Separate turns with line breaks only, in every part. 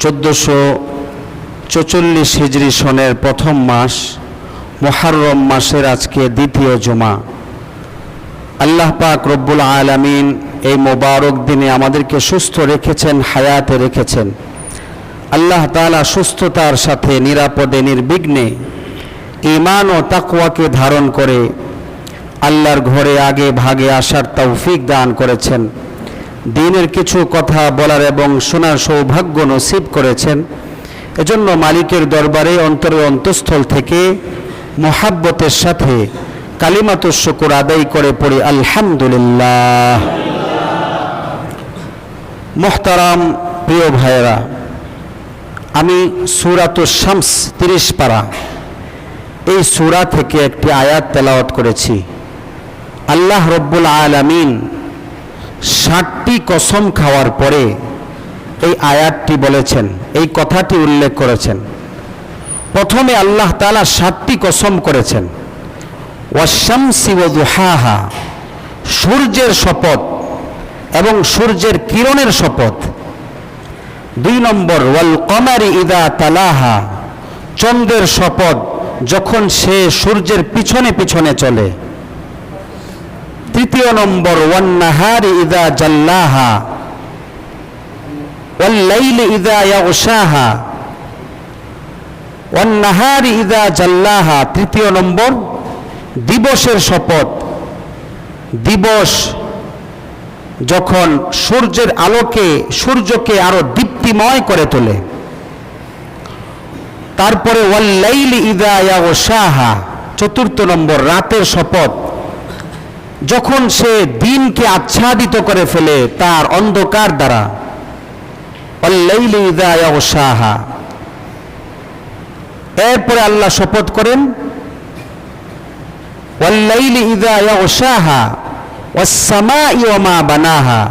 1444 হিজরি সনের প্রথম মাস মুহররম মাসের আজকে দ্বিতীয় জুমা। আল্লাহ পাক রব্বুল আলামিন এই মোবারক দিনে আমাদেরকে সুস্থ রেখেছেন, হায়াতে রেখেছেন। আল্লাহ তাআলা সুস্থতার সাথে নিরাপদে নির্বিঘ্নে ঈমান ও তাকওয়াকে ধারণ করে আল্লাহর ঘরে আগে ভাগে আসার তৌফিক দান করেছেন। দ্বীনের কিছু কথা বলার এবং শোনার সৌভাগ্য নসিব করেছেন। এজন্য মালিকের দরবারে অন্তরের অন্তঃস্থল থেকে মুহাব্বতের সাথে কালিমাতুশ শুকর আদায় করে পড়ি আলহামদুলিল্লাহ। মুহতারাম প্রিয় ভাইয়েরা, আমি সূরাতুশ শামস 30 পারা এই সূরা থেকে একটি আয়াত তেলাওয়াত করেছি। আল্লাহ রব্বুল আলামিন 60টি কসম খাওয়ার পরে এই আয়াতটি বলেছেন, এই কথাটি উল্লেখ করেছেন। প্রথমে আল্লাহ তাআলা 7টি কসম করেছেন। ওয়াশ-শামসি ওয়া দুহাহা, সূর্যের শপথ এবং সূর্যের কিরণের শপথ। 2 নম্বর ওয়াল কমারি ইযা তালাহা, চন্দ্রের শপথ যখন সে সূর্যের পিছনে পিছনে চলে। 3 নম্বর ওয়ান নাহারি ইযা জাল্লাহা ওয়াল লাইলি ইযা ইয়াগশাহা, ওয়ান নাহারি ইযা জাল্লাহা। 3 নম্বর দিবসের শপথ, দিবস যখন সূর্যের আলোকে সূর্যকে আরো দীপ্তিময় করে তোলে। তারপরে ওয়াল লাইলি ইযা ইয়াগশাহা, 4 নম্বর রাতের শপথ, যখন সে দিনকে আচ্ছাদিত করে ফেলে তার অন্ধকার দ্বারা। ওয়াল লাইলি ইযা ইয়াগশাহা। এরপরে আল্লাহ শপথ করেন ওয়াল লাইলি ইযা ইয়াগশাহা ওয়াস সামাই ওয়া মা বানাহা।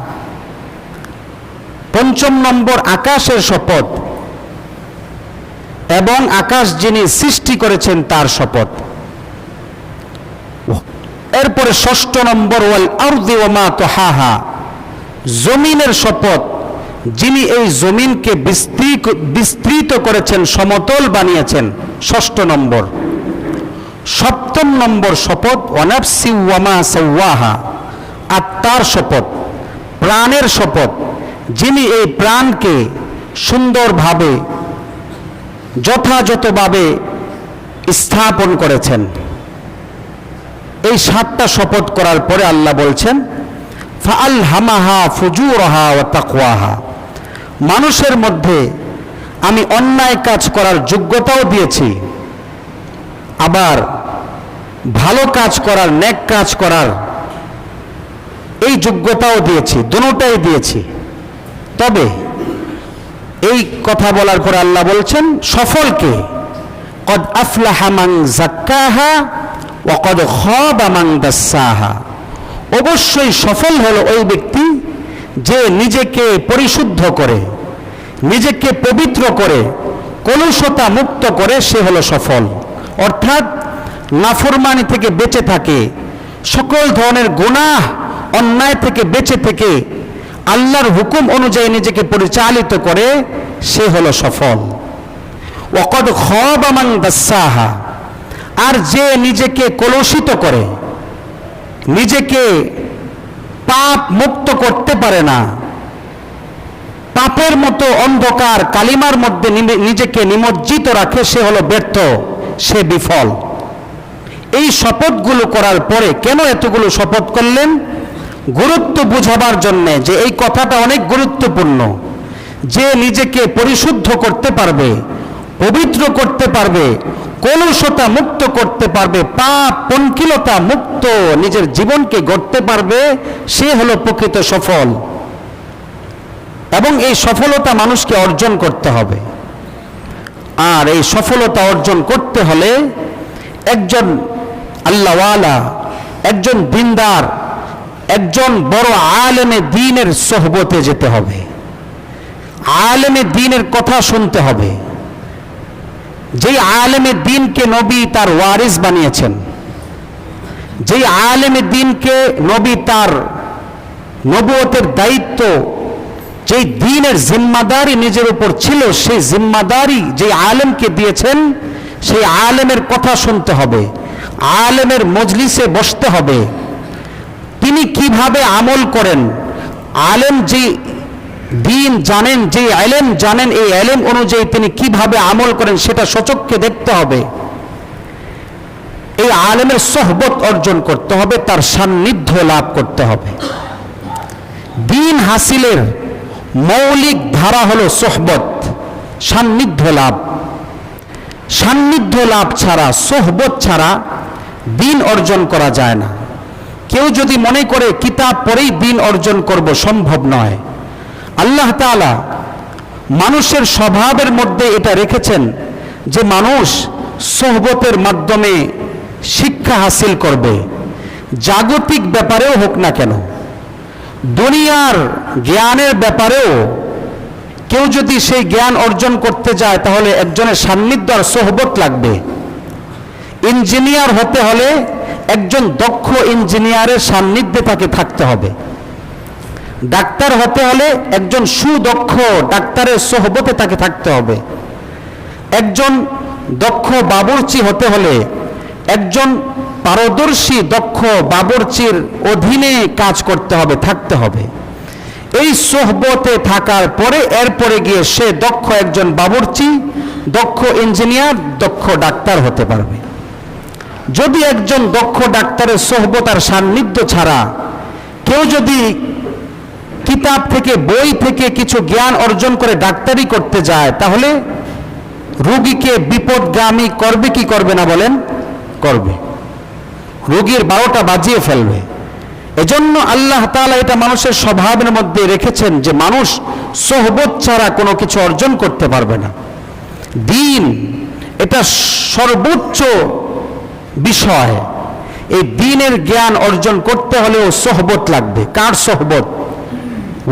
5 নম্বর আকাশের শপথ এবং আকাশ যিনি সৃষ্টি করেছেন তার শপথ। এরপরে 6 নম্বর ওয়াল আরদি ওয়া মা তাহাহা, জমিনের শপথ, যিনি এই জমিনকে বিস্তৃত করেছেন, সমতল বানিয়েছেন। 6 নম্বর। 7 নম্বর শপথ ওয়া নাফসি ওয়া মা সাওয়াহা, আত্মার শপথ, প্রাণের শপথ, যিনি এই প্রাণকে সুন্দরভাবে যথাযথভাবে স্থাপন করেছেন। এই 7টা শপথ করার পরে আল্লাহ বলছেন ফাআলহামাহা ফুজুরাহা ওয়া তাকওয়াহা, মানুষের মধ্যে আমি অন্যায় কাজ করার যোগ্যতাও দিয়েছি, আবার ভালো কাজ করার, নেক কাজ করার এই যোগ্যতাও দিয়েছি, দুটোটাই দিয়েছি। তবে এই কথা বলার পর আল্লাহ বলছেন সফলকে, কদ আফলাহা মান যাক্কাহা ওয়া কদ খাবা মান দাসসাহা, অবশ্যই সফল হলো ওই ব্যক্তি যে নিজেকে পরিশুদ্ধ করে, নিজেকে পবিত্র করে, কলুষতা মুক্ত করে, সে হলো সফল। অর্থাৎ নাফরমানি থেকে বেঁচে থাকে, সকল ধরনের গুনাহ অন্যায় থেকে বেঁচে থেকে আল্লাহর হুকুম অনুযায়ী নিজেকে পরিচালিত করে, সে হলো সফল। ওয়া কদ খাবা মান দাসসাহা, আর যে নিজেকে কলুষিত করে, নিজেকে পাপ মুক্ত করতে পারে না, পাপের মতো অন্ধকার কালিমার মধ্যে নিজেকে নিমজ্জিত রাখে, সে হলো ব্যর্থ, সে বিফল। এই শপথগুলো করার পরে কেন এতগুলো শপথ করলেন? গুরুত্ব বুঝাবার জন্য, যে এই কথাটা অনেক গুরুত্বপূর্ণ। যে নিজেকে পরিশুদ্ধ করতে পারবে, পবিত্র করতে পারবে, কলুষতা মুক্ত করতে পারবে, পাপ পঙ্কিলতা মুক্ত নিজের জীবনকে গড়তে পারবে, সে হলো প্রকৃত সফল। এবং এই সফলতা মানুষকে অর্জন করতে হবে। আর এই সফলতা অর্জন করতে হলে একজন আল্লাহওয়ালা, একজন দিনদার, একজন বড় আলেমে দ্বীনের সোহবতে যেতে হবে। আলেমে দ্বীনের কথা শুনতে হবে। যেই আলেমে দ্বীনকে নবী তার ওয়ারিস বানিয়েছেন, যেই আলেমে দ্বীনকে নবী তার নবুয়তের দায়িত্ব যে দ্বীনের জিম্মাদারি নিজের উপর ছিল, সেই জিম্মাদারি যে আলেমকে দিয়েছেন, সেই আলেমের কথা শুনতে হবে, আলেমের মজলিসে বসতে হবে। তিনি কিভাবে আমল করেন, আলেম যে দ্বীন জানেন, যে ইলম জানেন, এই ইলম অনুযায়ী তিনি কিভাবে আমল করেন সেটা সচক্ষে দেখতে হবে। এই আলেমের সোহবত অর্জন করতে হবে, তার সান্নিধ্য লাভ করতে হবে। দ্বীন হাসিলের মৌলিক ধারা হলো সোহবত, সান্নিধ্য লাভ। সান্নিধ্য লাভ ছাড়া, সোহবত ছাড়া দ্বীন অর্জন করা যায় না। কেউ যদি মনে করে কিতাব পড়েই দ্বীন অর্জন করব, সম্ভব নয়। আল্লাহ তাআলা মানুষের স্বভাবের মধ্যে এটা রেখেছেন যে মানুষ সোহবতের মাধ্যমে শিক্ষা হাসিল করবে, জাগতিক ব্যাপারেও হোক না কেন, দুনিয়ার জ্ঞানের ব্যাপারেও কেউ যদি সেই জ্ঞান অর্জন করতে যায় তাহলে একজনের সান্নিধ্য আর সোহবত লাগবে। ইঞ্জিনিয়ার হতে হলে একজন দক্ষ ইঞ্জিনিয়ারের সান্নিধ্যে তাকে থাকতে হবে। ডাক্তার হতে হলে একজন সুদক্ষ ডাক্তারের সোহবতে তাকে থাকতে হবে। একজন দক্ষ বাবুর্চি হতে হলে একজন পারদর্শী দক্ষ বাবুর্চির অধীনে কাজ করতে হবে, থাকতে হবে। এই সোহবতে থাকার পরে এরপরে গিয়ে সে দক্ষ একজন বাবুর্চি, দক্ষ ইঞ্জিনিয়ার, দক্ষ ডাক্তার হতে পারবে। যদি একজন দক্ষ ডাক্তারের সোহবত আর সান্নিধ্য ছাড়া কেউ যদি কিতাব থেকে, বই থেকে কিছু জ্ঞান অর্জন করে ডাক্তারি করতে যায় তাহলে রোগীকে বিপদগামী করবে কি করবে না বলেন? করবে। রোগীর 12টা বাজিয়ে ফেলবে। এজন্য আল্লাহ তাআলা এটা মানুষের স্বভাবের মধ্যে রেখেছেন যে মানুষ সোহবত ছাড়া কোনো কিছু অর্জন করতে পারবে না। দ্বীন এটা সর্বোচ্চ বিষয়। এই দ্বীনের জ্ঞান অর্জন করতে হলেও সোহবত লাগবে। কার সোহবত?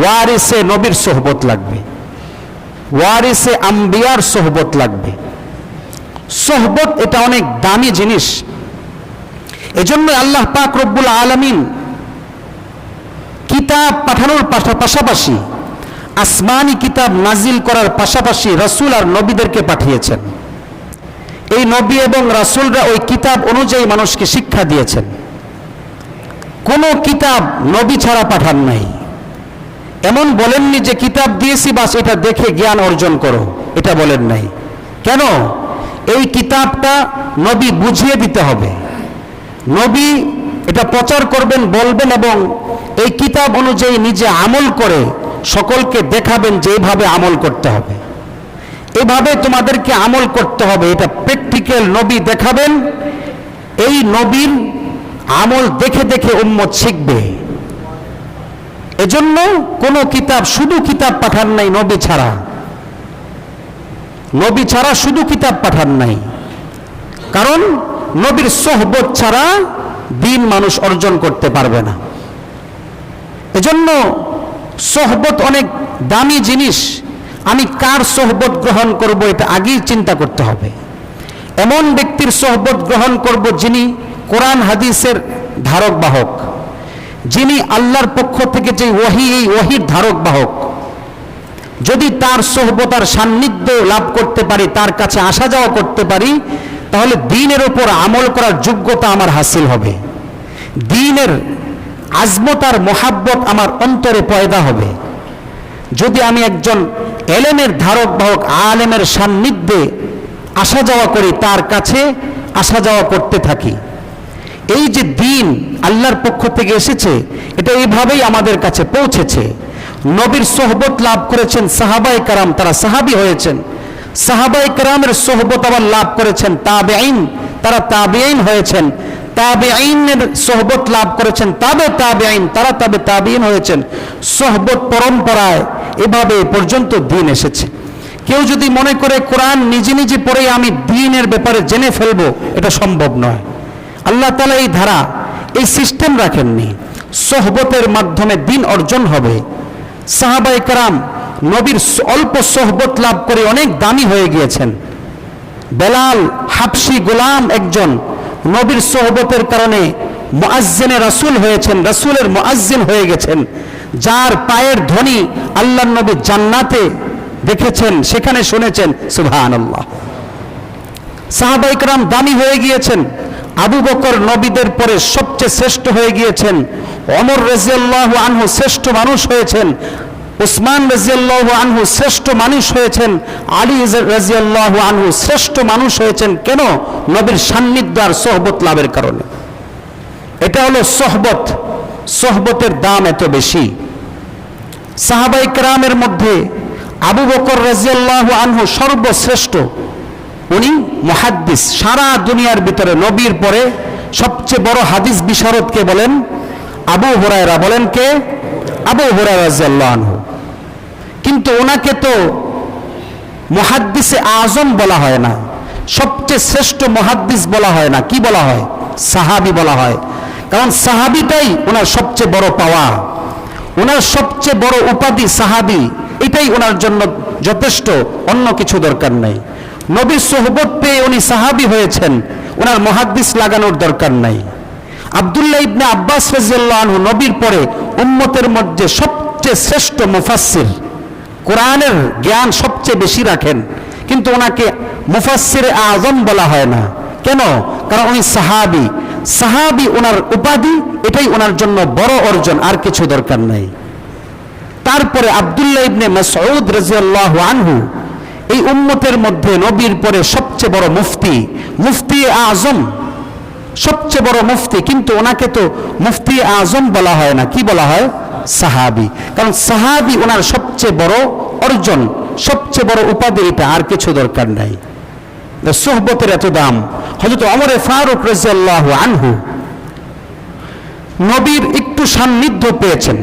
ওয়ারিসে নবীর সোহবত লাগবে, ওয়ারিসে আম্বিয়ার সোহবত লাগবে। সোহবত এটা অনেক দামি জিনিস। এজন্য আল্লাহ পাক রব্বুল আলামিন কিতাব পাঠানোর পাশাপাশি, আসমানি কিতাব নাজিল করার পাশাপাশি রাসূল আর নবীদেরকে পাঠিয়েছেন। এই নবী এবং রাসূলরা ওই কিতাব অনুযায়ী মানুষকে শিক্ষা দিয়েছেন। কোনো কিতাব নবী ছাড়া পাঠান নাই। এমন বলেননি যে কিতাব দিয়েছি বাস এটা দেখে জ্ঞান অর্জন করো, এটা বলেন নাই। কেন? এই কিতাবটা নবী বুঝিয়ে দিতে হবে। নবী এটা প্রচার করবেন, বলবেন এবং এই কিতাব অনুযায়ী নিজে আমল করে সকলকে দেখাবেন যে এইভাবে আমল করতে হবে, এভাবে তোমাদেরকে আমল করতে হবে। এটা প্র্যাকটিক্যাল নবী দেখাবেন। এই নবীর আমল দেখে দেখে উম্মত শিখবে। এজন্য কোন কিতাব, শুধু কিতাব পাঠান নাই নবী ছাড়া, নবী ছাড়া শুধু কিতাব পাঠান নাই। কারণ নবীর সোহবত ছাড়া দ্বীন মানুষ অর্জন করতে পারবে না। এজন্য সোহবত অনেক দামি জিনিস। আমি কার সোহবত গ্রহণ করব এটা আগেই চিন্তা করতে হবে। এমন ব্যক্তির সোহবত গ্রহণ করব যিনি কোরআন হাদিসের ধারক বাহক, যিনি আল্লাহর পক্ষ থেকে যে ওহী, এই ওহীর ধারক বাহক। যদি তার সোহবত আর সান্নিধ্য লাভ করতে পারি, তার কাছে আসা যাওয়া করতে পারি, তাহলে দ্বীনের উপর আমল করার যোগ্যতা আমার হাসিল হবে। দ্বীনের আজমত আর মোহাব্বত আমার অন্তরে পয়দা হবে। যদি আমি একজন এলেমের ধারক বাহক, আলেমের সান্নিধ্যে আসা যাওয়া করি, তার কাছে আসা যাওয়া করতে থাকি, এই যে দ্বীন আল্লাহর পক্ষ থেকে এসেছে এটা এইভাবেই আমাদের কাছে পৌঁছেছে। নবীর সোহবত লাভ করেছেন সাহাবায়ে কেরাম, তারা সাহাবী হয়েছেন। সাহাবায়ে কেরামের সোহবত আবার লাভ করেছেন তাবেঈন, তারা তাবেঈন হয়েছেন। তাবেঈনের সোহবত লাভ করেছেন তাবেঈন, তারা তাবেঈন হয়েছেন। সোহবত পরম্পরায় এভাবে পর্যন্ত দ্বীন এসেছে। কেউ যদি মনে করে কোরআন নিজে নিজে পড়ে আমি দ্বীনের ব্যাপারে জেনে ফেলবো, এটা সম্ভব নয়। আল্লাহ তাআলা এই ধারা, এই সিস্টেম রাখেননি। সোহবতের মাধ্যমে দ্বীন অর্জন হবে। সাহাবায়ে কেরাম নবীর অল্প সোহবত লাভ করে অনেক দামি হয়ে গিয়েছেন। বেলাল হাবশি গোলাম একজন নবীর সোহবতের কারণে মুআজ্জিনে রাসূল হয়েছেন, রাসূলের মুআজ্জিন হয়ে গেছেন। যার পায়ের ধ্বনি আল্লাহর নবী জান্নাতে দেখেছেন, সেখানে শুনেছেন। সুবহানাল্লাহ। সাহাবায়ে কেরাম দামি হয়ে গিয়েছেন। আবু বকর নবীদের পরে সবচেয়ে শ্রেষ্ঠ হয়ে গিয়েছেন। ওমর রাদিয়াল্লাহু আনহু শ্রেষ্ঠ মানুষ হয়েছেন। উসমান রাদিয়াল্লাহু আনহু শ্রেষ্ঠ মানুষ হয়েছেন। আলী রাদিয়াল্লাহু আনহু শ্রেষ্ঠ মানুষ হয়েছেন। কেন? নবীর সান্নিধ্য আর সোহবত লাভের কারণে। এটা হলো সোহবত। সোহবতের দাম এত বেশি। সাহাবায়ে কেরামের মধ্যে আবু বকর রাদিয়াল্লাহু আনহু সর্বশ্রেষ্ঠ। উনি মুহাদ্দিস। সারা দুনিয়ার ভিতরে নবীর পরে সবচেয়ে বড় হাদিস বিশারদ কে বলেন? আবু হুরায়রা। বলেন কে? আবু হুরায়রা রাদিয়াল্লাহু আনহু। কিন্তু ওনাকে তো মুহাদ্দিসে আজম বলা হয় না, সবচেয়ে শ্রেষ্ঠ মুহাদ্দিস বলা হয় না। কি বলা হয়? সাহাবী বলা হয়। কারণ সাহাবীটাই ওনার সবচেয়ে বড় পাওয়া, ওনার সবচেয়ে বড় উপাধি সাহাবী। এটাই ওনার জন্য যথেষ্ট, অন্য কিছু দরকার নাই। নবীর সোহবত পেয়ে উনি সাহাবী হয়েছেন, ওনার মুহাদ্দিস লাগানোর দরকার নাই। আব্দুল্লাহ ইবনে আব্বাস রাদিয়াল্লাহু আনহু নবীর পরে উম্মতের মধ্যে সবচেয়ে শ্রেষ্ঠ মুফাসসির, কোরআনের জ্ঞান সবচেয়ে বেশি রাখেন, কিন্তু ওনাকে মুফাসসির আজম বলা হয় না। কেন? কারণ উনি সাহাবী। সাহাবী ওনার উপাধি, এটাই ওনার জন্য বড় অর্জন, আর কিছু দরকার নাই। তারপরে আব্দুল্লাহ ইবনে মাসউদ রাদিয়াল্লাহু আনহু এই উম্মতের মধ্যে নবীর পরে সবচেয়ে বড় মুফতি, মুফতি আজম, সবচেয়ে বড় মুফতি। কিন্তু ওনাকে তো মুফতি আজম বলা হয় না। কি বলা হয়? সাহাবী। কারণ সাহাবী ওনার সবচেয়ে বড় অর্জন, সবচেয়ে বড় উপাধি, এটা, আর কিছু দরকার নাই। সোহবতের এত দাম। হযরত ওমর ফারুক রাদিয়াল্লাহু আনহু নবীর একটু সান্নিধ্য পেয়েছেন।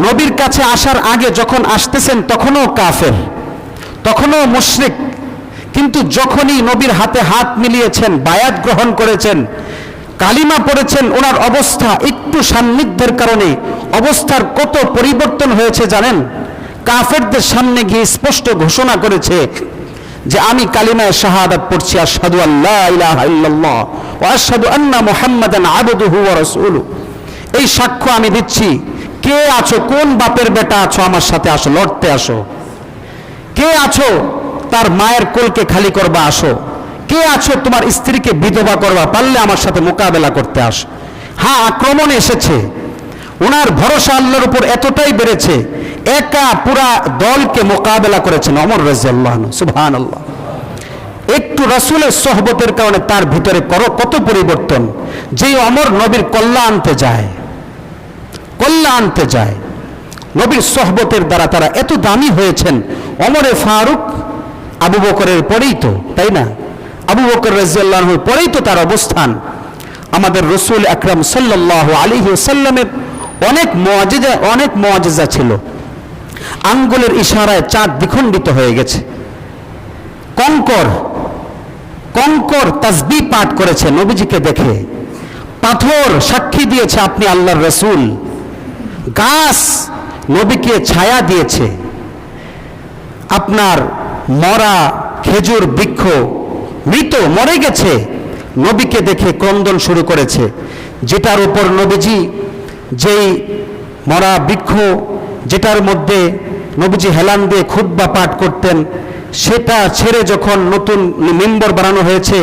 নবীর কাছে আসার আগে যখন আসতেছেন তখনও কাফের, তখনও মুশরিক। কিন্তু যখনই নবীর হাতে হাত মিলিয়েছেন, বায়াত গ্রহণ করেছেন, কালিমা পড়েছেন, ওনার অবস্থা একটু সান্নিধ্যের কারণে অবস্থার কত পরিবর্তন হয়েছে জানেন? কাফেরদের সামনে গিয়ে স্পষ্ট ঘোষণা করেছে যে আমি কালিমায়ে শাহাদাত পড়ছি, আশহাদু আল্লা ইলাহা ইল্লাল্লাহ ওয়া আশহাদু আন্না মুহাম্মাদান আবদুহু ওয়া রাসূলুহু। এই সাক্ষ্য আমি দিচ্ছি। কে আছো? কোন বাপের বেটা আছো? আমার সাথে আসো, লড়তে আসো। কে আছো তার মায়ের কোলকে খালি করবা? আসো। কে আছো তোমার স্ত্রীকে বিধবা করবা? পারলে আমার সাথে মোকাবেলা করতে আসো। হ্যাঁ, আক্রমণ এসেছে। ওনার ভরসা আল্লাহর উপর এতটাই বেড়েছে, একা পুরা দলকে মোকাবেলা করেছেন ওমর রাদিয়াল্লাহু আনহু। সুবহানাল্লাহ। একটু রাসূলের সোহবতের কারণে তার ভিতরে কত পরিবর্তন। যেই ওমর নবীর কল্যাণ আনতে যায়, কল্যাণ আনতে যায়, নবীর সোহবতের দ্বারা তারা এত দামি হয়েছেন। ওমরে ফারুক আবু বকরের পরেই তো, তাই না? আবু বকর রাদিয়াল্লাহু আনহুর পরেই তো তার অবস্থান। আমাদের রাসূল আকরাম সাল্লাল্লাহু আলাইহি ওয়াসাল্লামের অনেক মুআজিজা ছিল। আঙ্গুলের ইশারায় চাঁদ দ্বিখণ্ডিত হয়ে গেছে। কঙ্কর তাসবিহ পাঠ করেছে নবীজিকে দেখে। পাথর সাক্ষী দিয়েছে আপনি আল্লাহর রাসূল। গাছ নবীকে ছায়া দিয়েছে। আপনার মরা খেজুর বৃক্ষ মৃত, মরে গেছে, নবীকে দেখে ক্রন্দন শুরু করেছে। যেটার উপর নবীজি, যেই মরা বৃক্ষ যেটার মধ্যে নবীজি হেলান দিয়ে খুতবা পাঠ করতেন, সেটা ছেড়ে যখন নতুন মিম্বর বানানো হয়েছে,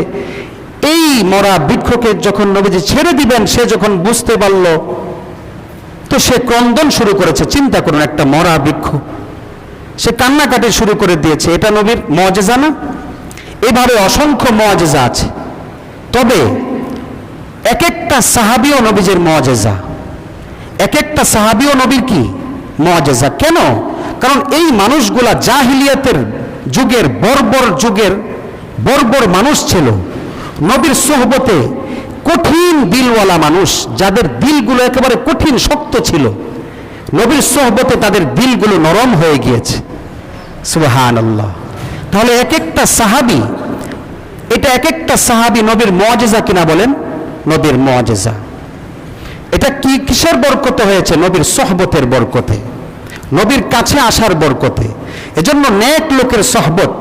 এই মরা বৃক্ষকে যখন নবীজি ছেড়ে দিবেন, সে যখন বুঝতে পারল, তো সে ক্রন্দন শুরু করেছে। চিন্তা করুন, একটা মরা বৃক্ষ, সে কান্নাকাটি শুরু করে দিয়েছে। এটা নবীর মুআজিজা না? এভাবে অসংখ্য মুআজিজা আছে। তবে এক একটা সাহাবীও নবীজির মুআজিজা, এক একটা সাহাবীও নবীর কি মুআজিজা। কেন? কারণ এই মানুষগুলা জাহিলিয়াতের যুগের বর্বর মানুষ ছিল। নবীর সোহবতে কঠিন দিলওয়ালা মানুষ, যাদের দিলগুলো একেবারে কঠিন শক্ত ছিল, নবীর সোহবতে তাদের দিলগুলো নরম হয়ে গিয়েছে। সুবহানাল্লাহ। তাহলে এক একটা সাহাবী, এটা এক একটা সাহাবী নবীর মুআজিজা কিনা বলেন? নবীর মুআজিজা। এটা কি কিসের বরকতে হয়েছে? নবীর সোহবতের বরকতে, নবীর কাছে আসার বরকতে। এজন্য নেক লোকের সোহবত,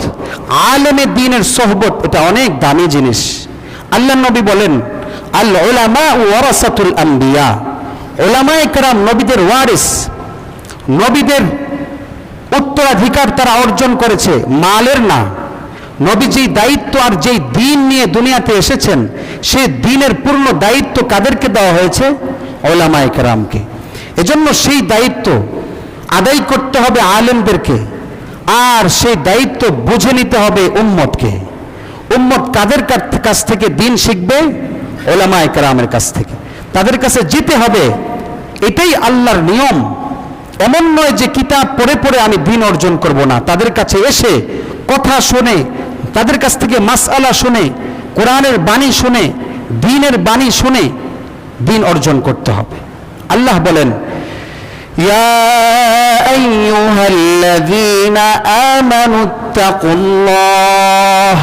আলেমে দ্বীনের সোহবত, এটা অনেক দামি জিনিস। আল্লাহর নবী বলেন, আল উলামা ওয়ারাসাতুল আম্বিয়া, উলামায়ে কেরাম নবীদের ওয়ারিস, নবীদের উত্তরাধিকার তারা অর্জন করেছে, মালের না। নবী যেই দায়িত্ব আর যেই দিন নিয়ে দুনিয়াতে এসেছেন, সেই দিনের পূর্ণ দায়িত্ব কাদেরকে দেওয়া হয়েছে? উলামায়ে কেরামকে। এজন্য সেই দায়িত্ব আদায় করতে হবে আলেমদেরকে, আর সেই দায়িত্ব বুঝে নিতে হবে উম্মতকে। উম্মত কাদের কাছ থেকে দিন শিখবে? উলামায়ে কেরামের কাছ থেকে। তাদের কাছে যেতে হবে, এটাই আল্লাহর নিয়ম। এমন নয় যে কিতাব পড়ে পড়ে আমি দিন অর্জন করব না, তাদের কাছে এসে কথা শুনে, তাদের কাছ থেকে মাসআলা শুনে, কোরআনের বাণী শুনে, দ্বীনের বাণী শুনে দিন অর্জন করতে হবে। আল্লাহ বলেন, ইয়া আইয়ুহাল্লাযীনা আমানুত্তাকুল্লাহ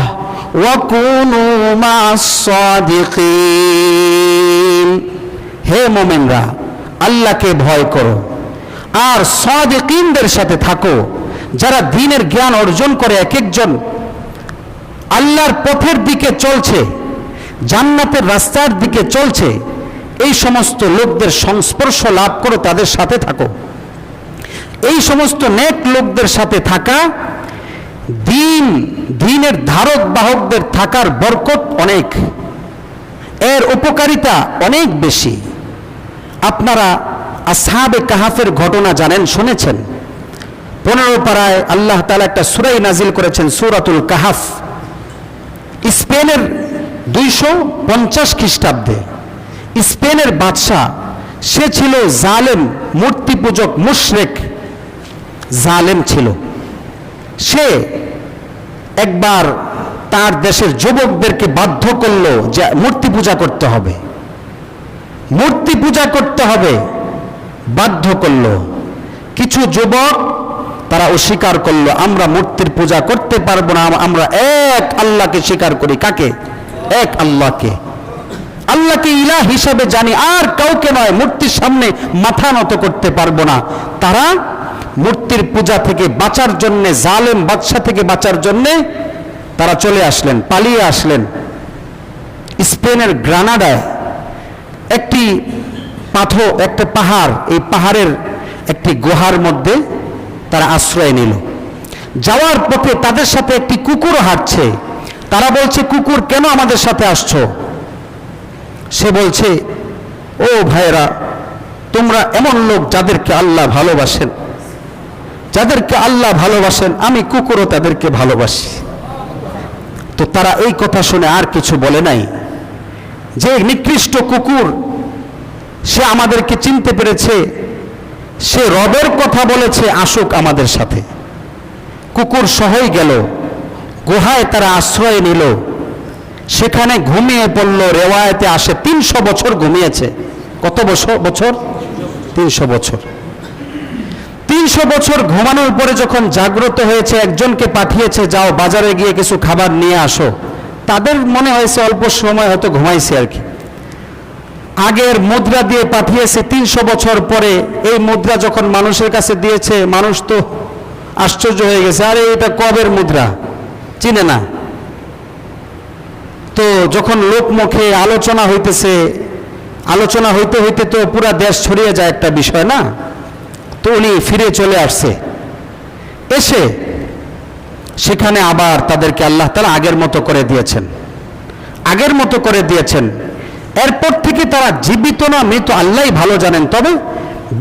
ওয়া কুনু মা'আস সাদিকিন। হে মুমিনরা, আল্লাহকে ভয় করো আর সাদিকিনদের সাথে থাকো, যারা দ্বীনের জ্ঞান অর্জন করে এক একজন আল্লাহর পথের দিকে চলছে, জান্নাতের রাস্তার দিকে চলছে। এই সমস্ত লোকদের সংস্পর্শ লাভ করো, তাদের সাথে থাকো। এই সমস্ত নেক লোকদের সাথে থাকা, দ্বীনের ধারক বাহকদের থাকার বরকত অনেক, এর উপকারিতা অনেক বেশি। আপনারা আসহাবে কাহাফের ঘটনা জানেন, শুনেছেন। 15 পারায় আল্লাহ তাআলা একটা সূরা নাজিল করেছেন, সূরাতুল কাহাফ। স্পেনের 250 খ্রিস্টাব্দে স্পেনের বাদশাহ, সে ছিল জালেম, মূর্তি পূজক, মুশরিক, জালেম ছিল। সে একবার তার দেশের যুবকদেরকে বাধ্য করলো যে মূর্তি পূজা করতে হবে, মূর্তি পূজা করতে হবে, বাধ্য করলো। কিছু যুবক তারা অস্বীকার করলো, আমরা মূর্তির পূজা করতে পারবো না, আমরা এক আল্লাহকে স্বীকার করি। কাকে? এক আল্লাহকে। আল্লাহকে ইলাহ হিসাবে জানি, আর কাউকে নয়। মূর্তির সামনে মাথা নত করতে পারবো না। তারা মূর্তির পূজা থেকে বাঁচার জন্যে, জালেম বাদশা থেকে বাঁচার জন্যে তারা চলে আসলেন, পালিয়ে আসলেন। স্পেনের গ্রানাডায় একটি একটা পাহাড়, এই পাহাড়ের একটি গুহার মধ্যে তারা আশ্রয় নিল। যাওয়ার পথে তাদের সাথে একটি কুকুর হাঁটছে। তারা বলছে, কুকুর কেন আমাদের সাথে আসছো? সে বলছে, ও ভাইরা, তোমরা এমন লোক যাদেরকে আল্লাহ ভালোবাসেন, যাদেরকে আল্লাহ ভালোবাসেন, আমি কুকুরও তাদেরকে ভালোবাসি। তো তারা এই কথা শুনে আর কিছু বলে নাই। যে নিকৃষ্ট কুকুর, সে আমাদেরকে চিনতে পেরেছে, সে রবের কথা বলেছে, আসুক আমাদের সাথে। কুকুর সহই গেল, গুহায় তারা আশ্রয় নিল, সেখানে ঘুমিয়ে পড়ল। রেওয়ায়েতে আসে 300 বছর ঘুমিয়েছে। কত বছর? 300 বছর। 300 বছর ঘুমানোর পরে যখন জাগ্রত হয়েছে, একজনকে পাঠিয়েছে, যাও বাজারে গিয়ে কিছু খাবার নিয়ে আসো। তাদের মনে হয়েছে অল্প সময় হয়তো ঘুমাইছে আর কি। আগের মুদ্রা দিয়ে পাঠিয়েছে, 300 বছর পরে এই মুদ্রা যখন মানুষের কাছে দিয়েছে, মানুষ তো আশ্চর্য হয়ে গেছে, আরে এটা কবের মুদ্রা, চিনে না। তো যখন লোকমুখে আলোচনা হইতেছে, আলোচনা হইতে হইতে তো পুরা দেশ ছড়িয়ে যায় একটা বিষয় না। তো উনি ফিরে চলে আসছে, এসে সেখানে আবার তাদেরকে আল্লাহ তাআলা আগের মতো করে দিয়েছেন, আগের মতো করে দিয়েছেন। এরপর থেকে তারা জীবিত না মৃত আল্লাহই ভালো জানেন। তবে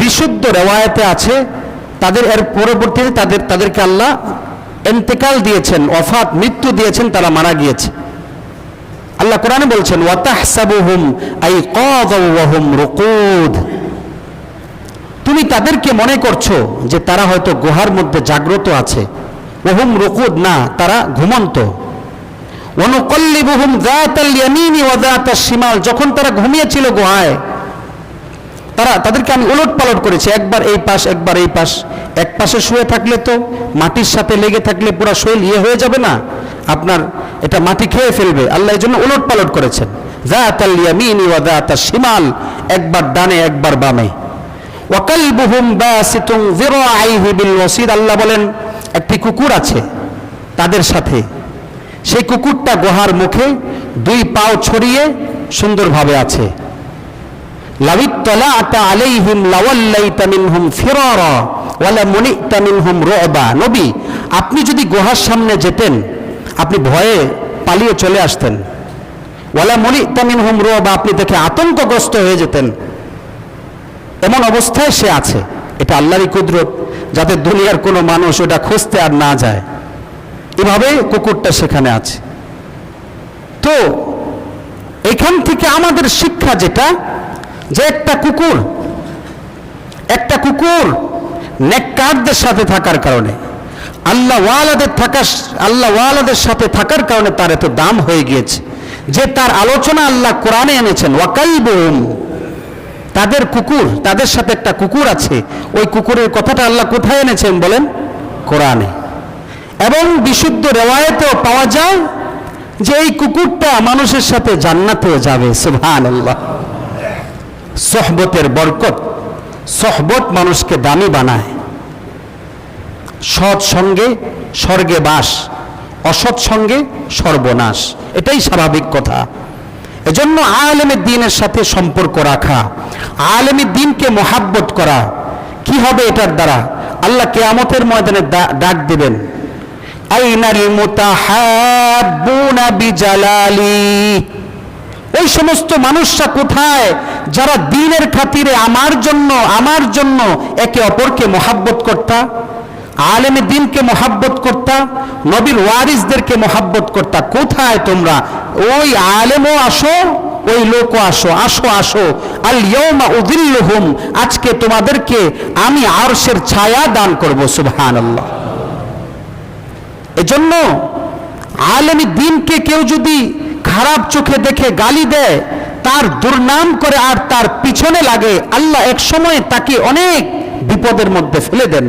বিশুদ্ধ রেওয়ায়েতে আছে, তাদের এর পরবর্তীতে তাদেরকে আল্লাহ ইন্তেকাল দিয়েছেন, ওয়াফাত, মৃত্যু দিয়েছেন, তারা মারা গিয়েছে। আল্লাহ কোরআনে বলছেন, ওয়াতাহসাবুহুম আইকাযা ওয়া হুম রুকুদ। তুমি তাদেরকে মনে করছো যে তারা হয়তো গুহার মধ্যে জাগ্রত আছে, ওয়া হুম রুকুদ, না, তারা ঘুমন্ত। ওয়ানুকাল্লিবুহুম যাতাল ইয়ামিনি ওয়া যাতাশ শিমাল, যখন তারা ঘুমিয়েছিল গুহায়, তাদেরকে আমি উলট পালট করেছি, একবার এই পাশ একবার এই পাশ। এক পাশে শুয়ে থাকলে তো মাটির সাথে লেগে থাকলে পুরো শরীর হয়ে যাবে না, আপনার এটা মাটি খেয়ে ফেলবে। আল্লাহ এই জন্য উলট পালট করেছেন, যাতাল ইয়ামিনি ওয়া যাতাশ শিমাল, একবার ডানে একবার বামে। ওয়া কালবুহুম বাসিতুন যিরাআইহি বিল ওয়াসিদ, আল্লাহ বলেন একটি কুকুর আছে তাদের সাথে। সেই কুকুরটা গুহার মুখে 2 পাও ছড়িয়ে সুন্দরভাবে আছে। লাউিত্তালা'তা আলাইহিম লাওয়াল্লাইতা মিনহুম ফিরারা ওয়া লামুনি'তা মিনহুম রু'বা। নবী, আপনি যদি গুহার সামনে যেতেন আপনি ভয়ে পালিয়ে চলে আসতেন। ওয়া লামুনি'তা মিনহুম রু'বা, আপনি দেখে আতঙ্কগ্রস্ত হয়ে যেতেন। এমন অবস্থায় সে আছে। এটা আল্লাহরই কুদরত, যাতে দুনিয়ার কোনো মানুষ ওটা খুঁজতে আর না যায়। এভাবে কুকুরটা সেখানে আছে। তো এখান থেকে আমাদের শিক্ষা যেটা, যে একটা কুকুর নেককারদের সাথে থাকার কারণে, আল্লাহওয়ালাদের সাথে থাকার কারণে তার এত দাম হয়ে গিয়েছে, যে তার আলোচনা আল্লাহ কোরআনে এনেছেন। ওয়াকালবুহুম, তাদের কুকুর, তাদের সাথে একটা কুকুর আছে। ওই কুকুরের কথাটা আল্লাহ কোথায় এনেছেন বলেন? কোরআনে। এবং বিশুদ্ধ রিওয়ায়াতেও পাওয়া যায় যে এই কুকুরটা মানুষের সাথে জান্নাতেও যাবে। সুবহানাল্লাহ। সোহবতের বরকত, সোহবত মানুষকে দামি বানায়। সৎ সঙ্গে স্বর্গে বাস, অসৎ সঙ্গে সর্বনাশ, এটাই স্বাভাবিক কথা। এজন্য আলেমে দ্বীনের সাথে সম্পর্ক রাখা, আলেমে দ্বীনকে মহাব্বত করা। কি হবে এটার দ্বারা? আল্লাহ কিয়ামতের ময়দানে ডাক দিবেন, আইনাল মুতাহাব্বুনা বিজালালি। ওই সমস্ত মানুষরা কোথায় যারা দ্বীনের খাতিরে আমার জন্য একে অপরকে মহাব্বত করতা, আলেমে দ্বীনকে মহাব্বত করতা, নবীর ওয়ারিসদেরকে মহাব্বত করতা? কোথায় তোমরা? ওই আলেমও আসো, ওই লোকও আসো, আসো আসো। আল ইয়াউমা উযিল্লুহুম, আজকে তোমাদেরকে আমি আরশের ছায়া দান করব। সুবহানাল্লাহ। এজন্য আলেমে দ্বীনকে কেউ যদি খারাপ চোখে দেখে গালি দেয়, তার দুর্নাম করে আর তার পিছনে লাগে, আল্লাহ এক সময় তাকে অনেক বিপদের মধ্যে ফেলে দেন।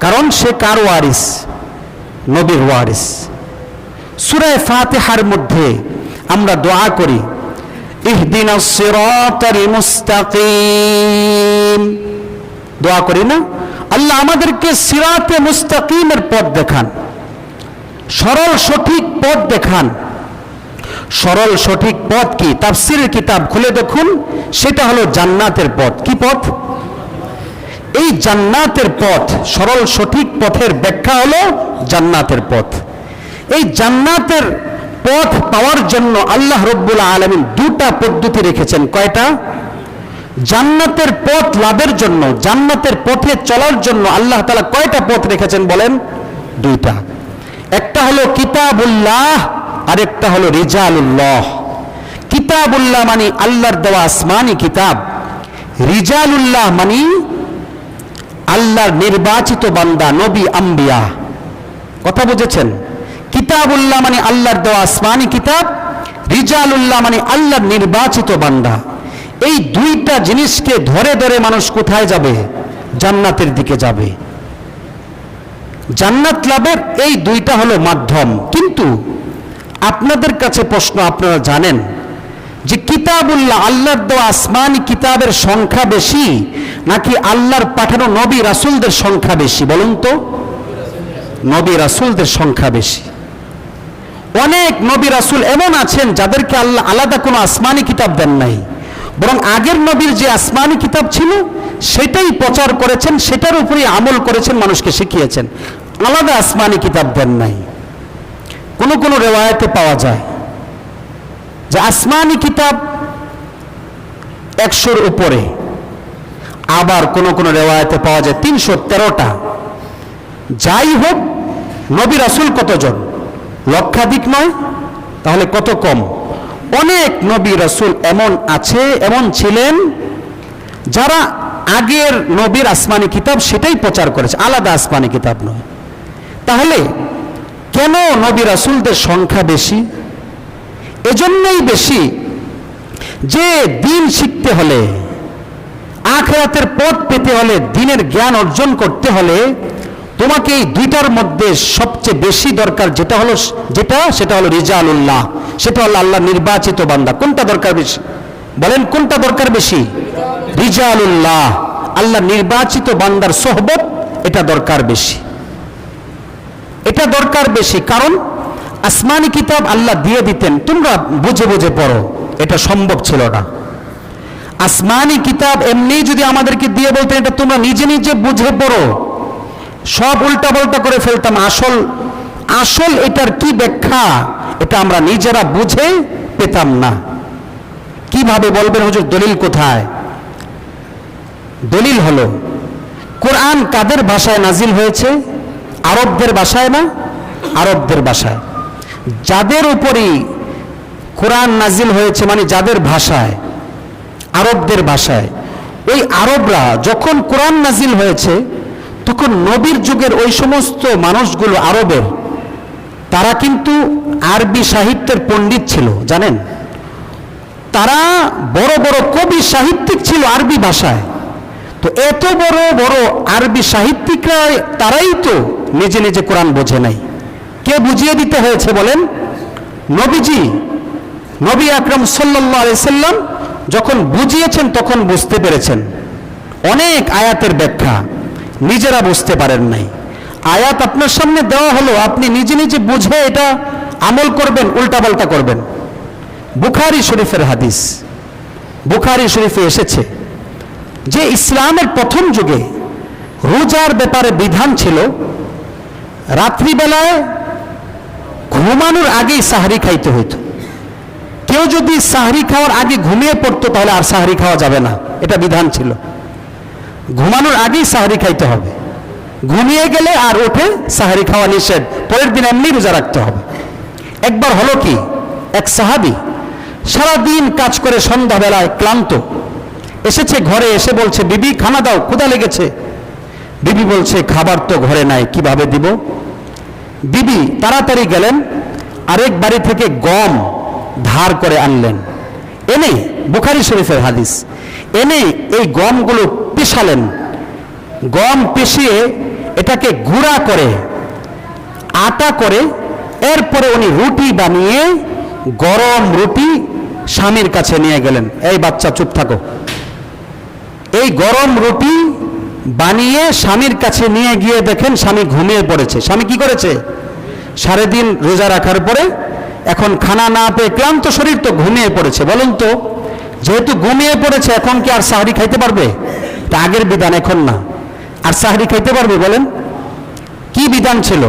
কারণ সে কার ওয়ারিস? নবীর ওয়ারিস। সূরা ফাতিহার মধ্যে আমরা দোয়া করি, ইহদিনাস সিরাতাল মুস্তাকিম, দোয়া করি না? আল্লাহ আমাদেরকে সিরাতে মুস্তাকিমের পথ দেখান, সরল সঠিক পথ দেখান। সরল সঠিক পথ কি? তাফসীরের কিতাব খুলে দেখুন, সেটা হলো জান্নাতের পথ। কি পথ? এই জান্নাতের পথ, সরল সঠিক পথের ব্যাখ্যা হলো জান্নাতের পথ। এই জান্নাতের পথ পাওয়ার জন্য আল্লাহ রব্বুল আলামিন দুটা পদ্ধতি রেখেছেন। কয়টা? জান্নাতের পথ লাভের জন্য, জান্নাতের পথে চলার জন্য আল্লাহ তাআলা কয়টা পথ রেখেছেন বলেন? দুইটা। একটা হলো কিতাবুল্লাহ, আরেকটা হলো রিজালুল্লাহ। কিতাবুল্লাহ মানে আল্লাহর দেওয়া আসমানি কিতাব, রিজালুল্লাহ মানে আল্লাহর নির্বাচিত বান্দা, নবী আম্বিয়া। কথা বুঝেছেন? কিতাবুল্লাহ মানে আল্লাহর দেওয়া আসমানি কিতাব, রিজালুল্লাহ মানে আল্লাহর নির্বাচিত বান্দা। এই দুইটা জিনিসকে ধরে ধরে মানুষ কোথায় যাবে? জান্নাতের দিকে যাবে। জান্নাত লাভের এই দুইটা হলো মাধ্যম। কিন্তু আপনাদের কাছে প্রশ্ন, আপনারা জানেন যে কিতাবুল্লাহ, আল্লাহর দেওয়া আসমানি কিতাবের সংখ্যা বেশি নাকি আল্লাহর পাঠানো নবী রাসূলদের সংখ্যা বেশি? বলুন তো। নবী রাসূলদের সংখ্যা বেশি। অনেক নবী রাসূল এমন আছেন যাদেরকে আল্লাহ আলাদা কোনো আসমানি কিতাব দেন নাই, বরং আগের নবীর যে আসমানি কিতাব ছিল সেটাই প্রচার করেছেন, সেটার উপরেই আমল করেছেন, মানুষকে শিখিয়েছেন। আলাদা আসমানি কিতাব দেন নাই। কোন কোন রিওয়ায়াতে পাওয়া যায় যে আসমানি কিতাব 100-র উপরে, আবার কোন কোন রিওয়ায়াতে পাওয়া যায় 313টা। যাই হোক, নবী রাসূল কতজন? লক্ষাধিক নয়, তাহলে কত কম? অনেক নবী রাসূল এমন ছিলেন যারা আগের নবীর আসমানি কিতাব সেটাই প্রচার করেছে, আলাদা আসমানি কিতাব নয়। তাহলে কেন নবী রাসূলদের সংখ্যা বেশি? এজন্যই বেশি যে দিন শিখতে হলে, আখিরাতের পথ পেতে হলে, দ্বীনের জ্ঞান অর্জন করতে হলে তোমাকে এই দুইটার মধ্যে সবচেয়ে বেশি দরকার সেটা হলো রিজালুল্লাহ, সেটা হলো আল্লাহ নির্বাচিত বান্দা। কোনটা দরকার বেশি বলেন? কোনটা দরকার বেশি? রিজালুল্লাহ, আল্লাহ নির্বাচিত বান্দার সোহবত, এটা দরকার বেশি। এটা দরকার বেশি কারণ আসমানি কিতাব আল্লাহ দিয়ে দিতেন, তোমরা বুঝে বুঝে পড়ো, এটা সম্ভব ছিল না। আসমানি কিতাব এমনি যদি আমাদেরকে দিয়ে বলতেন এটা তোমরা নিজে নিজে বুঝে পড়ো, সব উল্টা পাল্টা করে ফেলতাম। আসল এটার কি ব্যাখ্যা এটা আমরা নিজেরা বুঝে পেতাম না। কিভাবে বলবেন হুজুর দলিল কোথায়? দলিল হলো কোরআন কাদের ভাষায় নাজিল হয়েছে? আরবদের ভাষায় না? আরবদের ভাষায়। যাদের উপরই কোরআন নাজিল হয়েছে মানে যাদের ভাষায়, আরবদের ভাষায়, ওই আরবরা যখন কোরআন নাজিল হয়েছে তখন নবীর যুগের ওই সমস্ত মানুষগুলো আরবের, তারা কিন্তু আরবি সাহিত্যের পণ্ডিত ছিল, জানেন? তারা বড় বড় কবি সাহিত্যিক ছিল আরবি ভাষায়। তো এত বড় বড় আরবি সাহিত্যিকরা তারাই তো নিজে নিজে কোরআন বোঝে নাই। কে বুঝিয়ে দিতে হয়েছে বলেন? নবীজি, নবী আকরাম সাল্লাল্লাহু আলাইহি সাল্লাম যখন বুঝিয়েছেন তখন বুঝতে পেরেছেন। অনেক আয়াতের ব্যাখ্যা নিজেরা বুঝতে পারেন নাই। আয়াত আপনার সামনে দেওয়া হলো, আপনি নিজে নিজে বুঝে এটা আমল করবেন, উল্টাপাল্টা করবেন। বুখারী শরীফের হাদিস, বুখারী শরীফে এসেছে যে ইসলামের প্রথম যুগে রোজার ব্যাপারে বিধান ছিল রাত্রিবেলায় ঘুমানোর আগেই সাহরি খাইতে হইতো। কেউ যদি সাহরি খাওয়ার আগে ঘুমিয়ে পড়তো তাহলে আর সাহরি খাওয়া যাবে না, এটা বিধান ছিল। ঘুমানোর আগেই সাহরি খাইতে হবে, ঘুমিয়ে গেলে আর উঠে সাহরি খাওয়া নিষেধ, পরের দিন এমনি রোজা রাখতে হবে। একবার হলো কি, এক সাহাবী সারাদিন কাজ করে সন্ধ্যাবেলায় ক্লান্ত এসেছে, ঘরে এসে বলছে বিবি খানা দাও, ক্ষুধা লেগেছে। বিবি বলছে খাবার তো ঘরে নাই, কিভাবে দিব? বিবি তাড়াতাড়ি গেলেন, আরেক বাড়ি থেকে গম ধার করে আনলেন, এনে, বুখারী শরীফের হাদিস, এনে এই গমগুলো পিষালেন। গম পিষিয়ে এটাকে গুঁড়া করে আটা করে এরপরে উনি রুটি বানিয়ে গরম রুটি স্বামীর কাছে নিয়ে গেলেন। এই বাচ্চা চুপ থাকো। এই গরম রুটি বানিয়ে স্বামীর কাছে নিয়ে গিয়ে দেখেন স্বামী ঘুমিয়ে পড়েছে। স্বামী কি করেছে? সারাদিন রোজা রাখার পরে এখন খানা না পেয়ে ক্লান্ত শরীর, তো ঘুমিয়ে পড়েছে। বলুন তো, যেহেতু ঘুমিয়ে পড়েছে এখন কি আর সাহরি খাইতে পারবে? এটা আগের বিধান, এখন না। আর সাহরি খাইতে পারবে বলেন? কি বিধান ছিল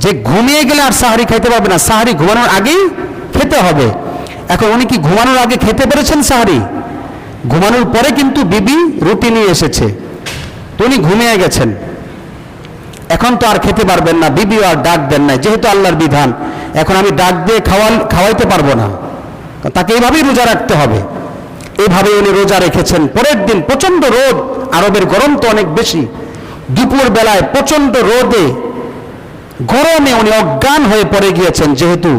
যে ঘুমিয়ে গেলে আর সাহরি খাইতে পারবে না, সাহরি ঘুমানোর আগেই খেতে হবে। এখন উনি কি ঘুমানোর আগে খেতে পেরেছেন সাহরি? ঘুমানোর পরে কিন্তু বিবি রুটি নিয়ে এসেছে, তো উনি ঘুমিয়ে গেছেন, এখন তো আর খেতে পারবেন না। বিবিও আর ডাক দেন নাই, যেহেতু আল্লাহর বিধান, এখন আমি ডাক দিয়ে খাওয়াইতে পারবো না, তাকে এইভাবেই রোজা রাখতে হবে। এইভাবে উনি রোজা রেখেছেন। পরের দিন প্রচন্ড রোদ, আরবের গরম তো অনেক বেশি, দুপুর বেলায় প্রচন্ড রোদে গরমে উনি অজ্ঞান হয়ে পড়ে গিয়েছেন, যেহেতু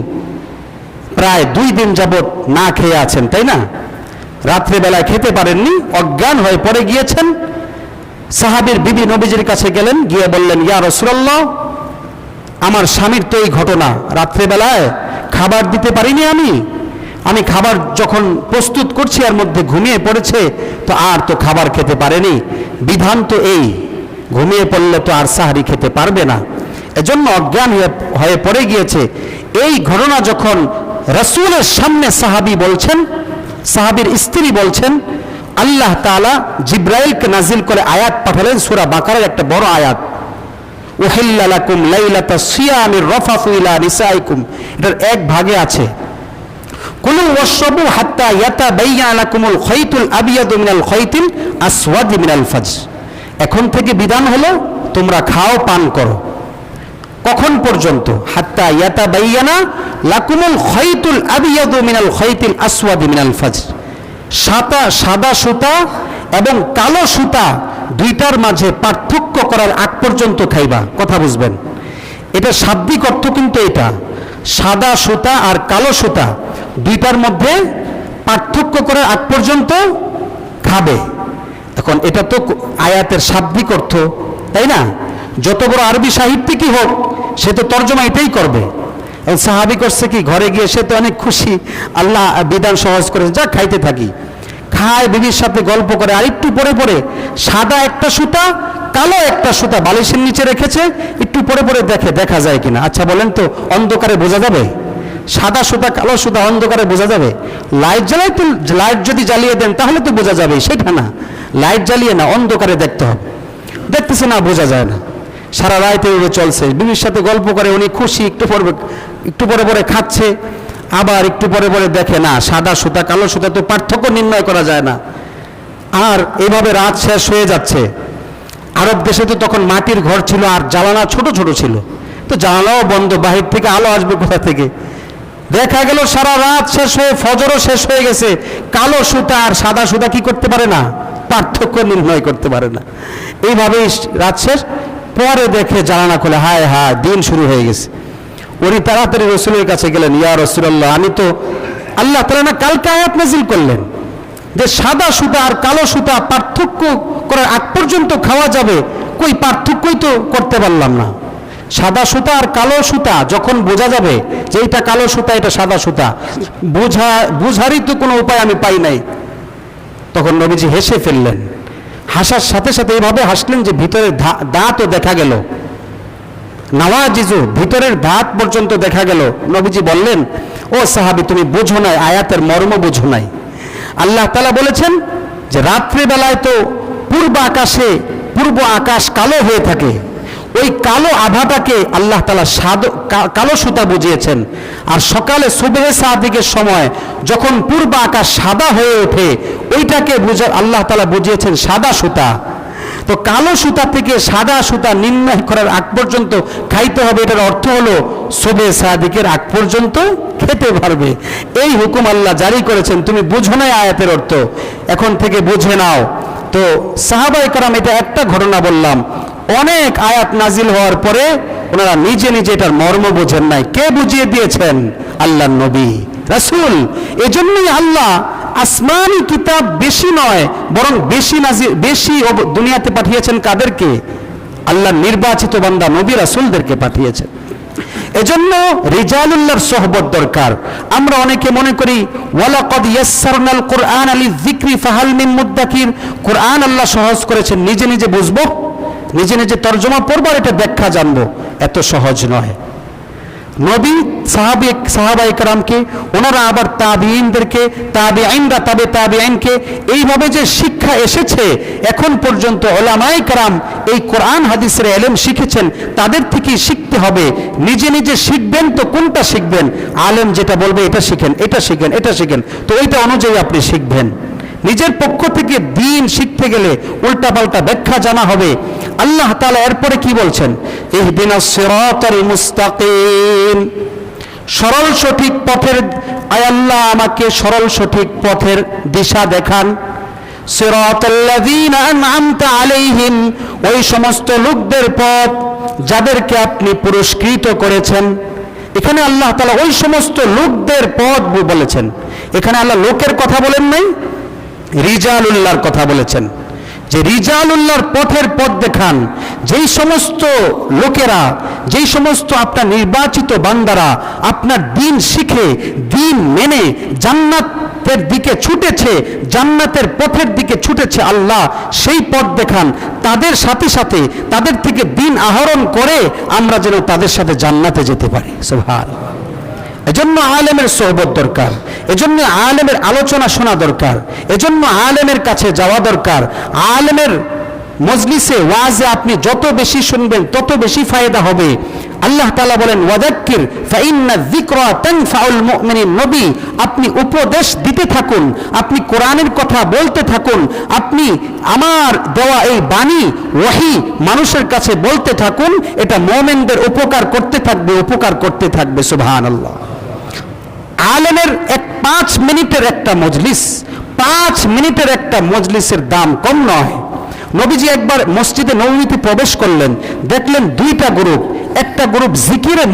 প্রায় 2 দিন যাবত না খেয়ে আছেন, তাই না? রাত্রিবেলায় খেতে পারেননি, অজ্ঞান হয়ে পড়ে গিয়েছেন। সাহাবীর বিবি নবীজির কাছে গেলেন, গিয়ে বললেন ইয়া রাসূলুল্লাহ, আমার স্বামীর তো এই ঘটনা, রাত্রিবেলায় খাবার দিতে পারিনি, আমি খাবার যখন প্রস্তুত করছি এর মধ্যে ঘুমিয়ে পড়েছে, তো আর তো খাবার খেতে পারেনি। বিধান তো এই, ঘুমিয়ে পড়লে তো আর সাহরি খেতে পারবে না, এজন্য অজ্ঞান হয়ে পড়ে গিয়েছে। এই ঘটনা যখন রাসূলের সামনে সাহাবী বলছেন, সাহাবীর স্ত্রী বলছেন, আল্লাহ তাআলা জিব্রাইলকে নাজিল করে আয়াত পাঠালেন, সূরা বাকারার একটা বড় আয়াত, উহিল্লা লাকুম লাইলাতাস সিয়ামির রাফাসু ইলা নিসাইকুম, এটার এক ভাগে আছে কুলু ওয়াশরাবু হাত্তা ইয়াতাবায়্যানা লাকুমুল খাইতুল আবিয়াদু মিনাল খাইতিল আসওয়াদি মিনাল ফাজর। এখন থেকে বিধান হলো তোমরা খাও, পান করো। কখন পর্যন্ত? হাত্তা ইয়াতাবায়্যানা লাকুমুল খাইতুল আবিয়াদু মিনাল খাইতিল আসওয়াদি মিনাল ফাজর। সাদা সুতা এবং কালো সুতা দুইটার মাঝে পার্থক্য করার আগ পর্যন্ত খাইবা। কথা বুঝবেন? এটা শাব্দিক অর্থ, কিন্তু এটা সাদা সুতা আর কালো সুতা দুইটার মধ্যে পার্থক্য করার আগ পর্যন্ত খাবে। এখন এটা তো আয়াতের শাব্দিক অর্থ, তাই না? যত বড় আরবি সাহিত্যিকই হোক সে তো তর্জমা এটাই করবে। সাহাবী করছে কি, ঘরে গিয়ে সে তো অনেক খুশি, আল্লাহ বিধান সহজ করেছে, যা খাইতে থাকি। খায়, বিবির সাথে গল্প করে, আর একটু পরে পরে সাদা একটা সুতা কালো একটা সুতা বালিশের নিচে রেখেছে, একটু পরে পরে দেখা যায় কিনা। আচ্ছা বলেন তো, অন্ধকারে বোঝা যাবে? সাদা সুতা কালো সুতা অন্ধকারে বোঝা যাবে? লাইট যদি জ্বালিয়ে দেন তাহলে তো বোঝা যাবে, সেটা না। লাইট জ্বালিয়ে না, অন্ধকারে দেখতে হবে। দেখতেছে না, বোঝা যায় না। সারা রাত এইভাবে চলছে, বিবির সাথে গল্প করে, উনি খুশি, একটু পরে পরে খাচ্ছে, আবার একটু পরে পরে দেখে না সাদা সুতা কালো সুতা তো পার্থক্য নির্ণয় করা যায় না। আর এভাবে রাত শেষ হয়ে যাচ্ছে। আরব দেশে তো তখন মাটির ঘর ছিল, আর জ্বালানা ছোট ছোট ছিল, তো জানালাও বন্ধ, বাহির থেকে আলো আসবে কোথা থেকে? দেখা গেল সারা রাত শেষ হয়ে ফজরও শেষ হয়ে গেছে, কালো সুতা আর সাদা সুতা কি করতে পারে না? পার্থক্য নির্ণয় করতে পারে না। এইভাবেই রাত শেষ। পরে দেখে জানালা খোলে, হায় হায়, দিন শুরু হয়ে গেছে। উনি তাড়াতাড়ি রসুলের কাছে গেলেন, ইয়া রাসূলুল্লাহ, আমি তো আল্লাহ তাআলা না কালকে আয়াত নাযিল করলেন যে সাদা সুতা আর কালো সুতা পার্থক্য করার আগ পর্যন্ত খাওয়া যাবে, কই পার্থক্যই তো করতে পারলাম না। সাদা সুতা আর কালো সুতা যখন বোঝা যাবে যে এটা কালো সুতা এটা সাদা সুতা, বুঝারই তো কোনো উপায় আমি পাই নাই। তখন নবীজি হেসে ফেললেন। হাসার সাথে সাথে এইভাবে হাসলেন যে ভিতরের দাঁতও দেখা গেল, নাওয়াজিজু, ভিতরের দাঁত পর্যন্ত দেখা গেল। নবীজি বললেন, ও সাহাবী, তুমি বুঝো নাই, আয়াতের মর্ম বুঝো নাই। আল্লাহ তাআলা বলেছেন যে রাত্রিবেলায় তো পূর্ব আকাশ কালো হয়ে থাকে, ওই কালো আভাটাকে আল্লাহ তাআলা কালো সুতা বুঝিয়েছেন। আর সকালে সুবহে সাদিকের সময় যখন পূর্ব আকাশ সাদা হয়ে ওঠে, ওইটাকে আল্লাহ তাআলা বুঝিয়েছেন সাদা সুতা। তো কালো সুতা থেকে সাদা সুতা নির্ণয় করার আগ পর্যন্ত খাইতে হবে, এটার অর্থ হলো সুবহে সাদিকের আগ পর্যন্ত খেতে পারবে। এই হুকুম আল্লাহ জারি করেছেন। তুমি বুঝো না আয়াতের অর্থ, এখন থেকে বুঝে নাও। তো সাহাবায়ে কেরাম, এটা একটা ঘটনা বললাম, অনেক আয়াত নাজিল হওয়ার পরে ওনারা নিজে নিজে এটার মর্ম বোঝেন নাই। কে বুঝিয়ে দিয়েছেন? আল্লাহর নবী রাসূল। এজন্যই আল্লাহ আসমানি কিতাব বেশি নয়, বরং বেশি দুনিয়াতে পাঠিয়েছেন কাদেরকে? আল্লাহর নির্বাচিত বান্দা নবী রাসূলদেরকে পাঠিয়েছেন। এজন্য রিজালুল্লাহর সোহবত দরকার। আমরা অনেকে মনে করি ওয়ালাকাদ ইয়াসসারনাল কুরআনা লিযিকরি ফাহাল মিন মুদ্দাকির, কুরআন আল্লাহ সহজ করেছেন, নিজে নিজে বুঝবো, নিজে নিজে তর্জমা পড়বো, এটা ব্যাখ্যা জানবো, এত সহজ নয়। নবী সাহাবায়ে কেরামকে, ওনারা আবার তাবিঈনদেরকে, তাবিঈনরা তাবিঈনকে, এইভাবে যে শিক্ষা এসেছে এখন পর্যন্ত উলামায়ে কেরাম এই কোরআন হাদিসের ইলম শিখেছেন, তাদের থেকেই শিখতে হবে। নিজে নিজে শিখবেন তো কোনটা শিখবেন? আলেম যেটা বলবে এটা শিখেন, এটা শিখেন, এটা শিখেন, তো ওইটা অনুযায়ী আপনি শিখবেন। নিজের পক্ষ থেকে দ্বীন শিখতে গেলে উল্টাপাল্টা ব্যাখ্যা জানা হবে। আল্লাহ তাআলা এরপরে কি বলছেন? ইহদিনাস সিরাতাল মুস্তাকিম, সরল সঠিক পথের, আয় আল্লাহ আমাকে সরল সঠিক পথের দিশা দেখান। সিরাতাল্লাযীনা আন'আমতা আলাইহিম, ওই সমস্ত লোকদের পথ যাদেরকে আপনি পুরস্কৃত করেছেন। এখানে আল্লাহ তাআলা ওই সমস্ত লোকদের পথ বলেছেন। এখানে আল্লাহ লোকের কথা বলেন নাই, রিজালুল্লাহর কথা বলেছেন, যে রিজালুল্লাহর পথের পথ দেখান। যেই সমস্ত লোকেরা, যেই সমস্ত আপনার নির্বাচিত বান্দারা আপনার দ্বীন শিখে, দ্বীন মেনে জান্নাতের দিকে ছুটেছে, জান্নাতের পথের দিকে ছুটেছে, আল্লাহ সেই পথ দেখান। তাদের সাথে সাথে তাদের থেকে দ্বীন আহরণ করে আমরা যেন তাদের সাথে জান্নাতে যেতে পারি। সুবহানাল্লাহ। এজন্য আলেমের সোহবত দরকার, এজন্য আলেমের আলোচনা শোনা দরকার, এজন্য আলেমের কাছে যাওয়া দরকার। আলেমের মজলিসে, ওয়াজে আপনি যত বেশি শুনবেন তত বেশি ফায়দা হবে। আল্লাহ তাআলা বলেন, ওয়াযাক্কির ফাইন্না যিকরা তানফাউল মুমিনিন। নবী, আপনি উপদেশ দিতে থাকুন, আপনি কোরআনের কথা বলতে থাকুন, আপনি আমার দেওয়া এই বাণী ওহী মানুষের কাছে বলতে থাকুন। এটা মুমিনদের উপকার করতে থাকবে। সুবহানাল্লাহ। আলেমের 5 মিনিটের একটা মজলিস, 5 মিনিটের একটা মজলিসের দাম কম নয়। নবীজি একবার মসজিদে নববীতে প্রবেশ করলেন, দেখলেন 2টা গ্রুপ, একটা গ্রুপ জিকিরে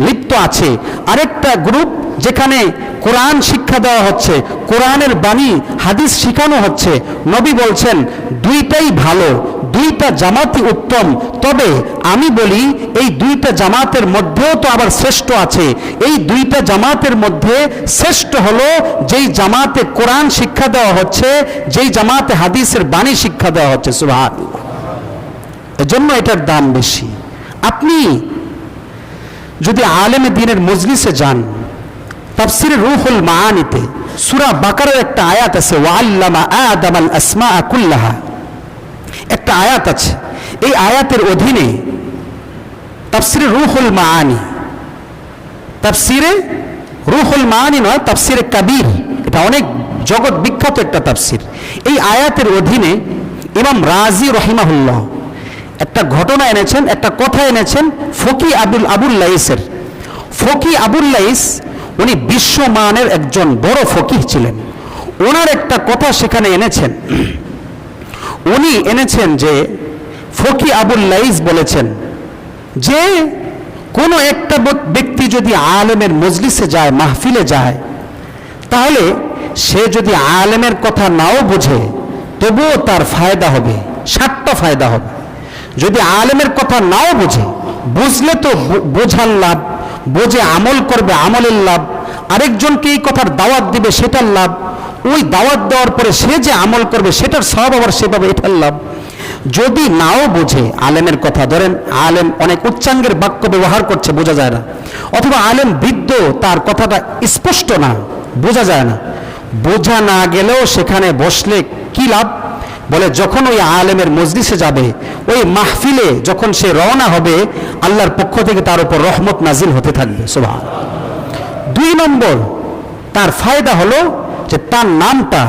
লিপ্ত আছে, আরেকটা গ্রুপ যেখানে কোরআন শিক্ষা দেওয়া হচ্ছে, কোরআনের বাণী হাদিস শেখানো হচ্ছে। নবী বলছেন দুইটাই ভালো, 2টা জামাতই উত্তম, তবে আমি বলি এই 2টা জামাতের মধ্যেও তো আবার শ্রেষ্ঠ আছে। এই 2টা জামাতের মধ্যে শ্রেষ্ঠ হলো যেই জামাতে কোরআন শিক্ষা দেওয়া হচ্ছে, যেই জামাতে হাদিসের বাণী শিক্ষা দেওয়া হচ্ছে। সুবহানাল্লাহ। এজন্য এটার দাম বেশি। আপনি যদি আলেমে দ্বীনের মজলিসে যান, তাফসিরে রুহুল মাআনিতে সূরা বাকারার একটা আয়াত আছে, ওয়াল্লামা আদামাল আসমা কুল্লাহা, একটা আয়াত আছে। এই আয়াতের অধীনে তাফসিরে রুহুল মাআনি, তাফসিরে রুহুল মাআনি নয়, তাফসিরে কাবীর, এটা অনেক জগৎ বিখ্যাত একটা তাফসির। এই আয়াতের অধীনে ইমাম রাজি রহিমাহুল্লাহ একটা ঘটনা এনেছেন, একটা কথা এনেছেন ফকি আবুল লাইসের। ফকি আবুল লাইস উনি বিশ্বমানের একজন বড় ফকিহ ছিলেন। ওনার একটা কথা সেখানে এনেছেন। উনি এনেছেন যে ফকি আবুল লাইস বলেছেন যে কোনো একটা ব্যক্তি যদি আলেমের মজলিসে যায়, মাহফিলে যায়, তাহলে সে যদি আলেমের কথা নাও বোঝে তবুও তার ফায়দা হবে, 7টা ফায়দা হবে। যদি আলেমের কথা নাও বোঝে, বুঝলে তো বোঝার লাভ, বোঝে আমল করবে আমলের লাভ, আরেকজনকে এই কথার দাওয়াত দিবে সেটার লাভ, ওই দাওয়াত দেওয়ার পরে সে যে আমল করবে সেটার সব আবার সে পাবে, এটার লাভ। যদি নাও বোঝে আলেমের কথা, ধরেন আলেম অনেক উচ্চাঙ্গের বাক্য ব্যবহার করছে, বোঝা যায় না, অথবা আলেম বৃদ্ধ, তার কথাটা স্পষ্ট না, বোঝা যায় না, বোঝা না গেলেও সেখানে বসলে কি লাভ? বলে যখন ওই আলেমের মজলিসে যাবে, ওই মাহফিলে যখন সে রওনা হবে, আল্লাহর পক্ষ থেকে তার উপর রহমত নাজিল হতে থাকবে। সুবহান। 2 নম্বর তার ফায়দা হলো যে তার নামটা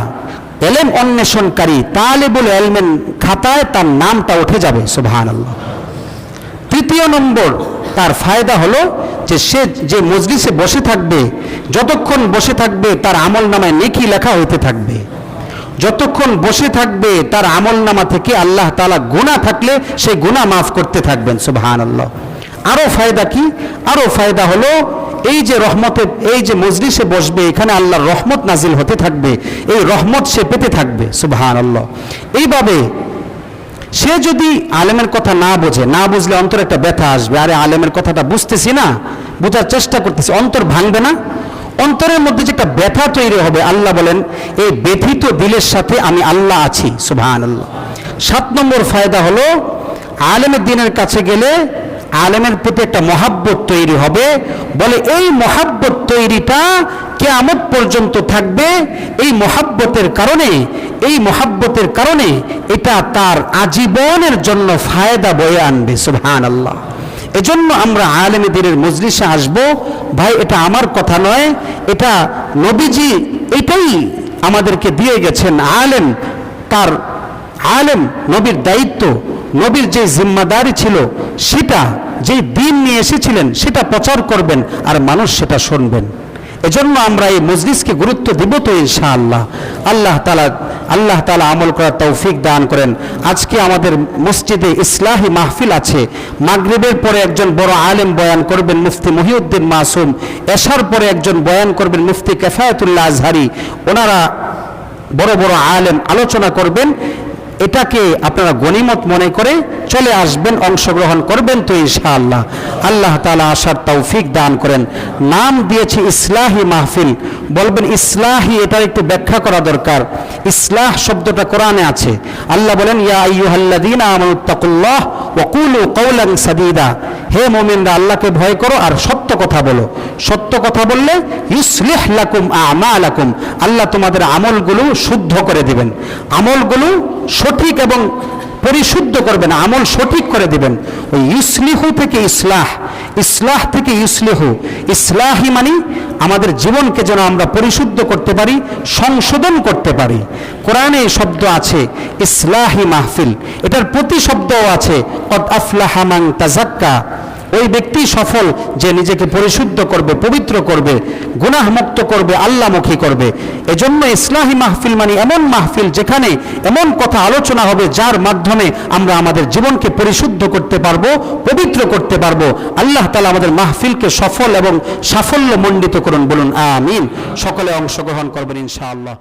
এলেম অন্বেষণকারী তালেবুল ইলমের খাতায় তার নামটা উঠে যাবে। সুবহানাল্লাহ। 3 নম্বর তার ফায়দা হলো যে সে যে মজলিসে বসে থাকবে, যতক্ষণ বসে থাকবে তার আমল নামায় নেকি লেখা হইতে থাকবে, যতক্ষণ বসে থাকবে তার আমল নামা থেকে আল্লাহ তাআলা গুনাহ থাকলে সেই গুনাহ মাফ করতে থাকবেন। সুবহানাল্লাহ। আরো ফায়দা কি? আরো ফায়দা হলো এই যে রহমতে, এই যে মজলিসে বসবে, এখানে আল্লাহর রহমত নাজিল হতে থাকবে, এই রহমত সে পেতে থাকবে। সুবহানাল্লাহ। এইভাবে সে যদি আলেমের কথা না বোঝে, না বুঝলে অন্তরে একটা ব্যথা আসবে, আরে আলেমের কথাটা বুঝতেছি না, বোঝার চেষ্টা করতেছি, অন্তর ভাঙবে না? অন্তরের মধ্যে যে একটা ব্যথা তৈরি হবে, আল্লাহ বলেন এই ব্যথিত দিলের সাথে আমি আল্লাহ আছি। সুবহানাল্লাহ। 7 নম্বর ফায়দা হলো আলেমের দ্বীনের কাছে গেলে আলেমের প্রতি একটা মহাব্বত তৈরি হবে। বলে এই মহাব্বত তৈরিটা কিয়ামত পর্যন্ত থাকবে। এই মহাব্বতের কারণে, এই মহাব্বতের কারণে এটা তার আজীবনের জন্য ফায়দা বয়ে আনবে। সুবহানাল্লাহ। এজন্য আমরা আলেমে দ্বীনের মজলিসে আসবো। ভাই, এটা আমার কথা নয়, এটা নবীজি এটাই আমাদেরকে দিয়ে গেছেন। আলেম, তার আলেম নবীর দায়িত্ব, নবীর যে জিম্মাদারি ছিল, সেটা যে দিন নিয়ে এসেছিলেন সেটা প্রচার করবেন আর মানুষ সেটা শুনবেন। এজন্য আমরা এই মজলিসকে গুরুত্ব দিব তো ইনশাআল্লাহ। আল্লাহ তাআলা আমল করার তৌফিক দান করেন। আজকে আমাদের মসজিদে ইসলাহি মাহফিল আছে। মাগরিবের পরে একজন বড় আলেম বয়ান করবেন, মুফতি মহিউদ্দিন মাসুম। এশার পরে একজন বয়ান করবেন, মুফতি কিফায়াতুল্লাহ আজহারি। ওনারা বড় বড় আলেম আলোচনা করবেন। এটাকে আপনারা গনিমত মনে করে চলে আসবেন, অংশগ্রহণ করবেন তো ইনশাআল্লাহ। আল্লাহ তাআলা আসার তৌফিক দান করেন। নাম দিয়েছি ইসলাহি মাহফিল। বলবেন ইসলাহি, এটার একটু ব্যাখ্যা করা দরকার। ইসলাহ শব্দটা কোরআনে আছে। আল্লাহ বলেন ইয়া আইয়ুহাল্লাযীনা আমানুত্তাকুল্লাহ ওয়া কুলু কাওলান সাদীদা। হে মুমিনরা, আল্লাহকে ভয় করো আর সত্য কথা বলো। সত্য কথা বললে ইউসলিহ লাকুম আমালাকুম, আল্লাহ তোমাদের আমলগুলো শুদ্ধ করে দিবেন, আমলগুলো সঠিক এবং পরিশুদ্ধ করবেন, আমল সঠিক করে দিবেন। ওই ইউসলিহু থেকে ইসলাহ, ইসলাহ থেকে ইউসলিহু। ইসলাহি মানে আমাদের জীবনকে যেন আমরা পরিশুদ্ধ করতে পারি, সংশোধন করতে পারি। কোরআনে এই শব্দ আছে ইসলাহি মাহফিল, এটার প্রতিশব্দও আছে কদ আফলাহা মান তাযাক্কা। ওই ব্যক্তি সফল যে নিজেকে পরিশুদ্ধ করবে, পবিত্র করবে, গুনাহ মুক্ত করবে, আল্লাহমুখী করবে। এজন্য ইসলাহি মাহফিল মানে এমন মাহফিল যেখানে এমন কথা আলোচনা হবে যার মাধ্যমে আমরা আমাদের জীবনকে পরিশুদ্ধ করতে পারবো, পবিত্র করতে পারবো। আল্লাহ তাআলা আমাদের মাহফিলকে সফল এবং সাফল্য মণ্ডিত করুন, বলুন আমিন। সকলে অংশগ্রহণ করবেন ইনশাআল্লাহ।